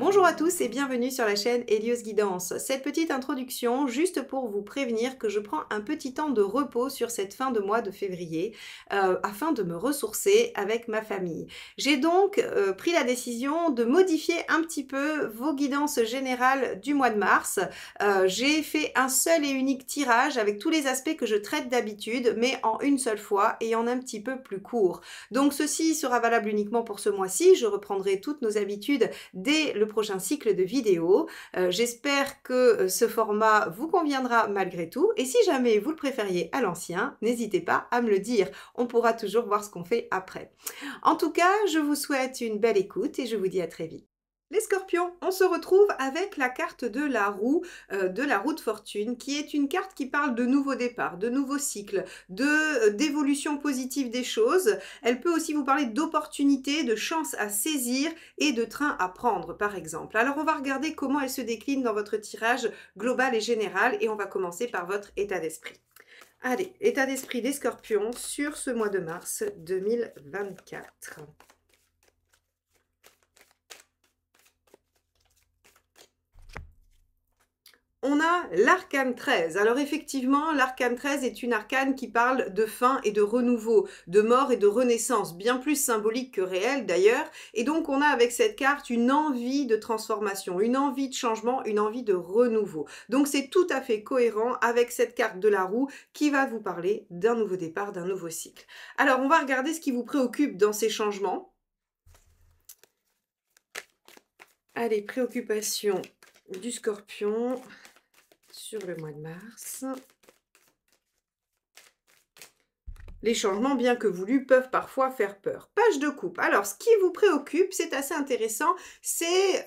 Bonjour à tous et bienvenue sur la chaîne Hélios Guidance. Cette petite introduction juste pour vous prévenir que je prends un petit temps de repos sur cette fin de mois de février afin de me ressourcer avec ma famille. J'ai donc pris la décision de modifier un petit peu vos guidances générales du mois de mars. J'ai fait un seul et unique tirage avec tous les aspects que je traite d'habitude mais en une seule fois et en un petit peu plus court. Donc ceci sera valable uniquement pour ce mois-ci. Je reprendrai toutes nos habitudes dès le prochain cycle de vidéos. J'espère que ce format vous conviendra malgré tout et si jamais vous le préfériez à l'ancien, n'hésitez pas à me le dire. On pourra toujours voir ce qu'on fait après. En tout cas, je vous souhaite une belle écoute et je vous dis à très vite. Les scorpions, on se retrouve avec la carte de la roue de fortune, qui est une carte qui parle de nouveaux départs, de nouveaux cycles, d'évolution positive des choses. Elle peut aussi vous parler d'opportunités, de chances à saisir et de trains à prendre, par exemple. Alors, on va regarder comment elle se décline dans votre tirage global et général et on va commencer par votre état d'esprit. Allez, état d'esprit des scorpions sur ce mois de mars 2024. On a l'arcane 13. Alors effectivement, l'arcane 13 est une arcane qui parle de fin et de renouveau, de mort et de renaissance, bien plus symbolique que réelle d'ailleurs. Et donc on a avec cette carte une envie de transformation, une envie de changement, une envie de renouveau. Donc c'est tout à fait cohérent avec cette carte de la roue qui va vous parler d'un nouveau départ, d'un nouveau cycle. Alors on va regarder ce qui vous préoccupe dans ces changements. Allez, préoccupation du scorpion sur le mois de mars. Les changements, bien que voulus, peuvent parfois faire peur. Page de coupe. Alors, ce qui vous préoccupe, c'est assez intéressant, c'est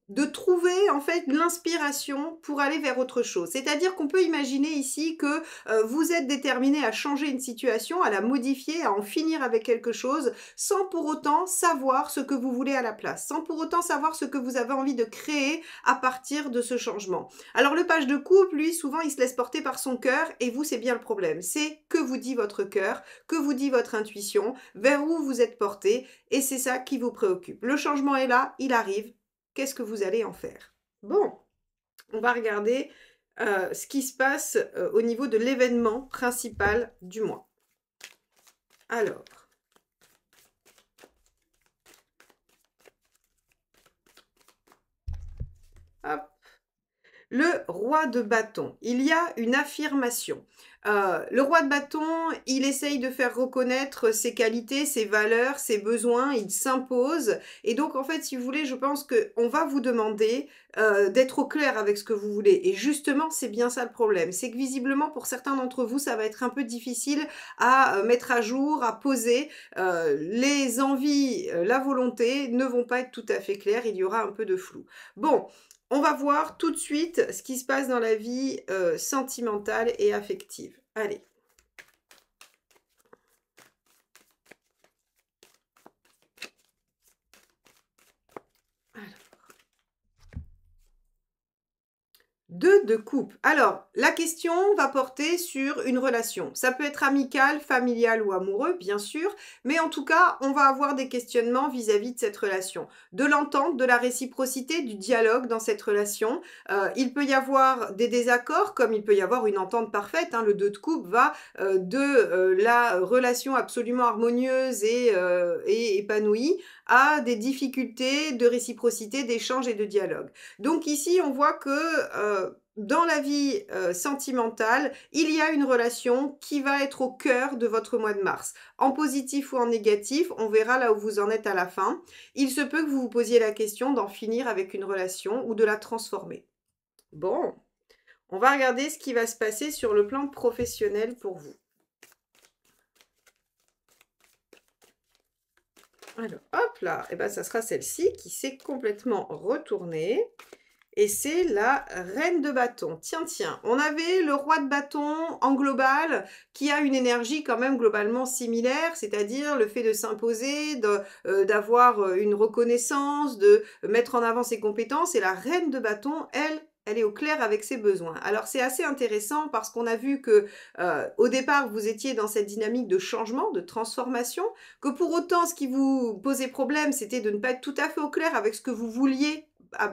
de trouver en fait l'inspiration pour aller vers autre chose. C'est-à-dire qu'on peut imaginer ici que vous êtes déterminé à changer une situation, à la modifier, à en finir avec quelque chose, sans pour autant savoir ce que vous voulez à la place, sans pour autant savoir ce que vous avez envie de créer à partir de ce changement. Alors le page de coupe, lui, souvent, il se laisse porter par son cœur, et vous, c'est bien le problème. C'est que vous dit votre cœur, que vous dit votre intuition, vers où vous êtes porté, et c'est ça qui vous préoccupe. Le changement est là, il arrive. Qu'est-ce que vous allez en faire? Bon, on va regarder ce qui se passe au niveau de l'événement principal du mois. Alors, hop. Le roi de bâton, il y a une affirmation. Le roi de bâton, il essaye de faire reconnaître ses qualités, ses valeurs, ses besoins, il s'impose. Et donc, en fait, si vous voulez, je pense qu'on va vous demander d'être au clair avec ce que vous voulez. Et justement, c'est bien ça le problème. C'est que visiblement, pour certains d'entre vous, ça va être un peu difficile à mettre à jour, à poser. Les envies, la volonté ne vont pas être tout à fait claires. Il y aura un peu de flou. Bon. On va voir tout de suite ce qui se passe dans la vie sentimentale et affective. Allez. Deux de coupe. Alors, la question va porter sur une relation. Ça peut être amical, familial ou amoureux, bien sûr, mais en tout cas, on va avoir des questionnements vis-à-vis de cette relation. De l'entente, de la réciprocité, du dialogue dans cette relation. Il peut y avoir des désaccords, comme il peut y avoir une entente parfaite. Hein. Le 2 de coupe va de la relation absolument harmonieuse et épanouie à des difficultés de réciprocité, d'échange et de dialogue. Donc ici, on voit que dans la vie sentimentale, il y a une relation qui va être au cœur de votre mois de mars. En positif ou en négatif, on verra là où vous en êtes à la fin. Il se peut que vous vous posiez la question d'en finir avec une relation ou de la transformer. Bon, on va regarder ce qui va se passer sur le plan professionnel pour vous. Alors, hop là, et ben, ça sera celle-ci qui s'est complètement retournée. Et c'est la reine de bâton. Tiens, tiens, on avait le roi de bâton en global qui a une énergie quand même globalement similaire, c'est-à-dire le fait de s'imposer, d'avoir une reconnaissance, de mettre en avant ses compétences. Et la reine de bâton, elle, elle est au clair avec ses besoins. Alors c'est assez intéressant parce qu'on a vu que au départ vous étiez dans cette dynamique de changement, de transformation, que pour autant ce qui vous posait problème c'était de ne pas être tout à fait au clair avec ce que vous vouliez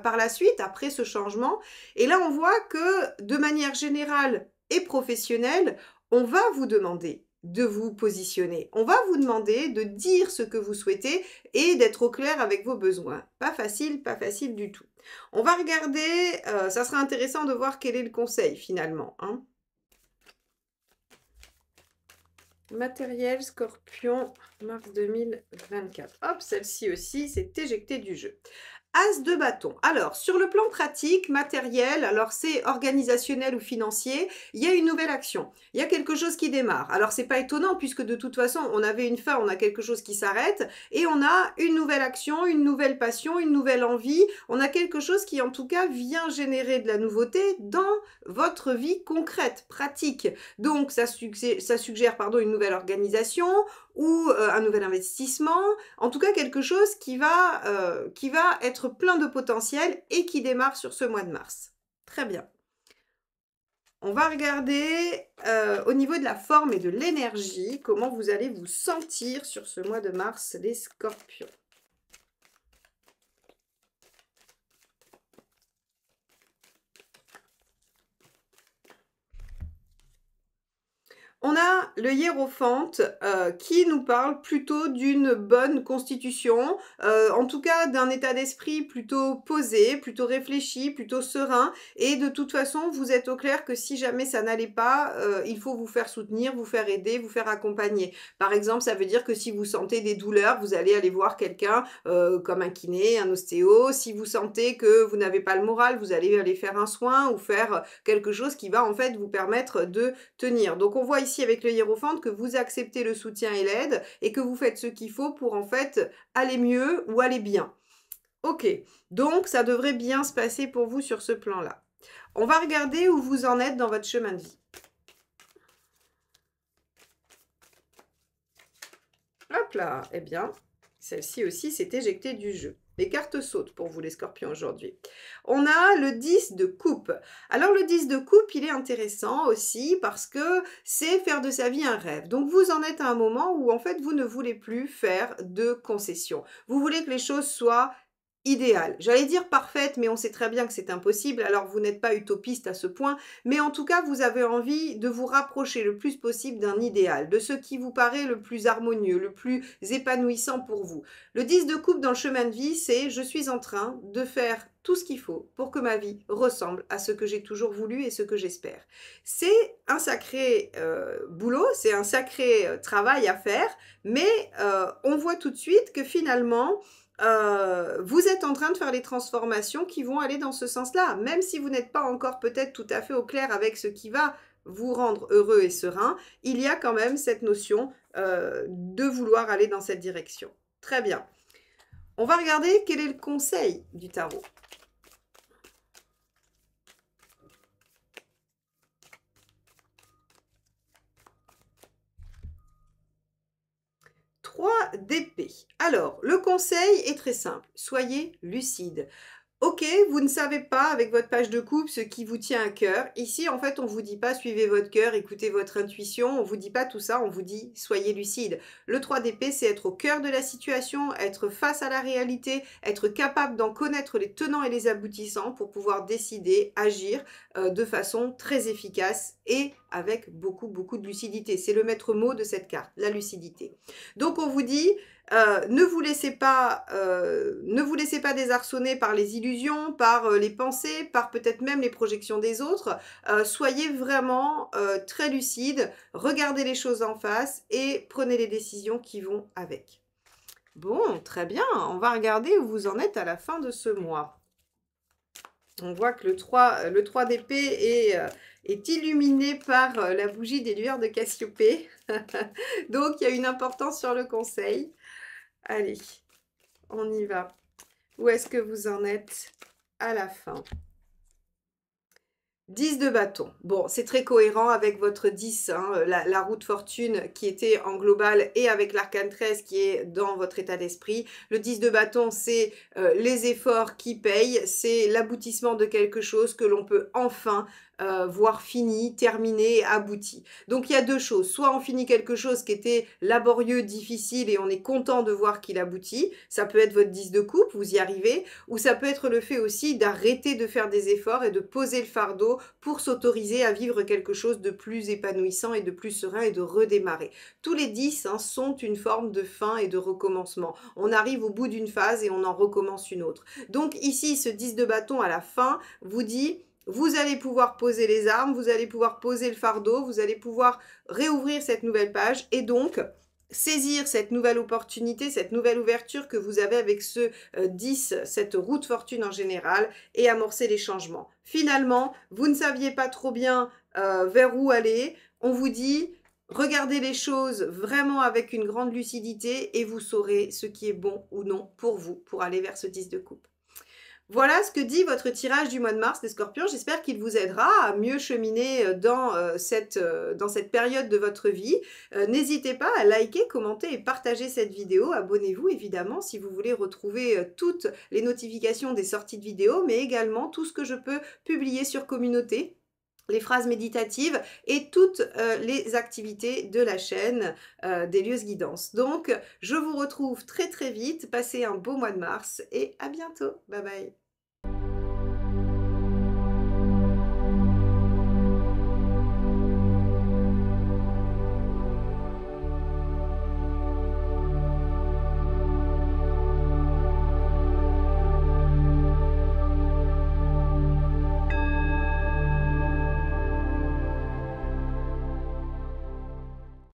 par la suite, après ce changement. Et là on voit que de manière générale et professionnelle, on va vous demander de vous positionner. On va vous demander de dire ce que vous souhaitez et d'être au clair avec vos besoins. Pas facile du tout. On va regarder, ça sera intéressant de voir quel est le conseil finalement, hein. Matériel, Scorpion, mars 2024. Hop, celle-ci aussi s'est éjectée du jeu. As de bâton. Alors, sur le plan pratique, matériel, alors c'est organisationnel ou financier, il y a une nouvelle action. Il y a quelque chose qui démarre. Alors, c'est pas étonnant puisque de toute façon, on avait une fin, on a quelque chose qui s'arrête et on a une nouvelle action, une nouvelle passion, une nouvelle envie. On a quelque chose qui, en tout cas, vient générer de la nouveauté dans votre vie concrète, pratique. Donc, ça suggère une nouvelle organisation ou un nouvel investissement, en tout cas quelque chose qui va être plein de potentiel et qui démarre sur ce mois de mars. Très bien. On va regarder au niveau de la forme et de l'énergie, comment vous allez vous sentir sur ce mois de mars, les scorpions. On a le hiérophante qui nous parle plutôt d'une bonne constitution, en tout cas d'un état d'esprit plutôt posé, plutôt réfléchi, plutôt serein. Et de toute façon, vous êtes au clair que si jamais ça n'allait pas, il faut vous faire soutenir, vous faire aider, vous faire accompagner. Par exemple, ça veut dire que si vous sentez des douleurs, vous allez aller voir quelqu'un comme un kiné, un ostéo. Si vous sentez que vous n'avez pas le moral, vous allez aller faire un soin ou faire quelque chose qui va en fait vous permettre de tenir. Donc on voit ici avec le hiérophante que vous acceptez le soutien et l'aide et que vous faites ce qu'il faut pour en fait aller mieux ou aller bien. Ok, donc ça devrait bien se passer pour vous sur ce plan-là. On va regarder où vous en êtes dans votre chemin de vie. Hop là, eh bien, celle-ci aussi s'est éjectée du jeu. Les cartes sautent pour vous les scorpions aujourd'hui. On a le 10 de coupe. Alors le 10 de coupe, il est intéressant aussi parce que c'est faire de sa vie un rêve. Donc vous en êtes à un moment où en fait vous ne voulez plus faire de concessions. Vous voulez que les choses soient idéal. J'allais dire parfaite, mais on sait très bien que c'est impossible, alors vous n'êtes pas utopiste à ce point, mais en tout cas, vous avez envie de vous rapprocher le plus possible d'un idéal, de ce qui vous paraît le plus harmonieux, le plus épanouissant pour vous. Le 10 de coupe dans le chemin de vie, c'est je suis en train de faire tout ce qu'il faut pour que ma vie ressemble à ce que j'ai toujours voulu et ce que j'espère. C'est un sacré boulot, c'est un sacré travail à faire, mais on voit tout de suite que finalement, vous êtes en train de faire les transformations qui vont aller dans ce sens-là, même si vous n'êtes pas encore peut-être tout à fait au clair avec ce qui va vous rendre heureux et serein, il y a quand même cette notion de vouloir aller dans cette direction. Très bien. On va regarder quel est le conseil du tarot. D'épée. Alors, le conseil est très simple. Soyez lucide. Ok, vous ne savez pas avec votre page de coupe ce qui vous tient à cœur. Ici, en fait, on ne vous dit pas suivez votre cœur, écoutez votre intuition. On ne vous dit pas tout ça, on vous dit soyez lucide. Le 3 d'épée, c'est être au cœur de la situation, être face à la réalité, être capable d'en connaître les tenants et les aboutissants pour pouvoir décider, agir de façon très efficace et avec beaucoup de lucidité. C'est le maître mot de cette carte, la lucidité. Donc, on vous dit ne vous laissez pas désarçonner par les illusions, par les pensées, par peut-être même les projections des autres. Soyez vraiment très lucide, regardez les choses en face et prenez les décisions qui vont avec. Bon, très bien, on va regarder où vous en êtes à la fin de ce mois. On voit que le 3 d'épée est illuminé par la bougie des lueurs de Cassiopée. Donc, il y a une importance sur le conseil. Allez, on y va. Où est-ce que vous en êtes à la fin? 10 de bâton. Bon, c'est très cohérent avec votre 10, hein, la roue de fortune qui était en global et avec l'arcane 13 qui est dans votre état d'esprit. Le 10 de bâton, c'est les efforts qui payent, c'est l'aboutissement de quelque chose que l'on peut enfin voir fini, terminé, abouti. Donc il y a deux choses, soit on finit quelque chose qui était laborieux, difficile et on est content de voir qu'il aboutit, ça peut être votre 10 de coupe, vous y arrivez, ou ça peut être le fait aussi d'arrêter de faire des efforts et de poser le fardeau pour s'autoriser à vivre quelque chose de plus épanouissant et de plus serein et de redémarrer. Tous les 10 hein, sont une forme de fin et de recommencement. On arrive au bout d'une phase et on en recommence une autre. Donc ici, ce 10 de bâton à la fin vous dit: vous allez pouvoir poser les armes, vous allez pouvoir poser le fardeau, vous allez pouvoir réouvrir cette nouvelle page et donc saisir cette nouvelle opportunité, cette nouvelle ouverture que vous avez avec ce 10, cette roue de fortune en général, et amorcer les changements. Finalement, vous ne saviez pas trop bien vers où aller, on vous dit: regardez les choses vraiment avec une grande lucidité et vous saurez ce qui est bon ou non pour vous, pour aller vers ce 10 de coupe. Voilà ce que dit votre tirage du mois de mars des Scorpions. J'espère qu'il vous aidera à mieux cheminer dans cette période de votre vie. N'hésitez pas à liker, commenter et partager cette vidéo. Abonnez-vous évidemment si vous voulez retrouver toutes les notifications des sorties de vidéos, mais également tout ce que je peux publier sur Communauté, les phrases méditatives et toutes les activités de la chaîne d'Hélios Guidance. Donc, je vous retrouve très très vite. Passez un beau mois de mars et à bientôt. Bye bye.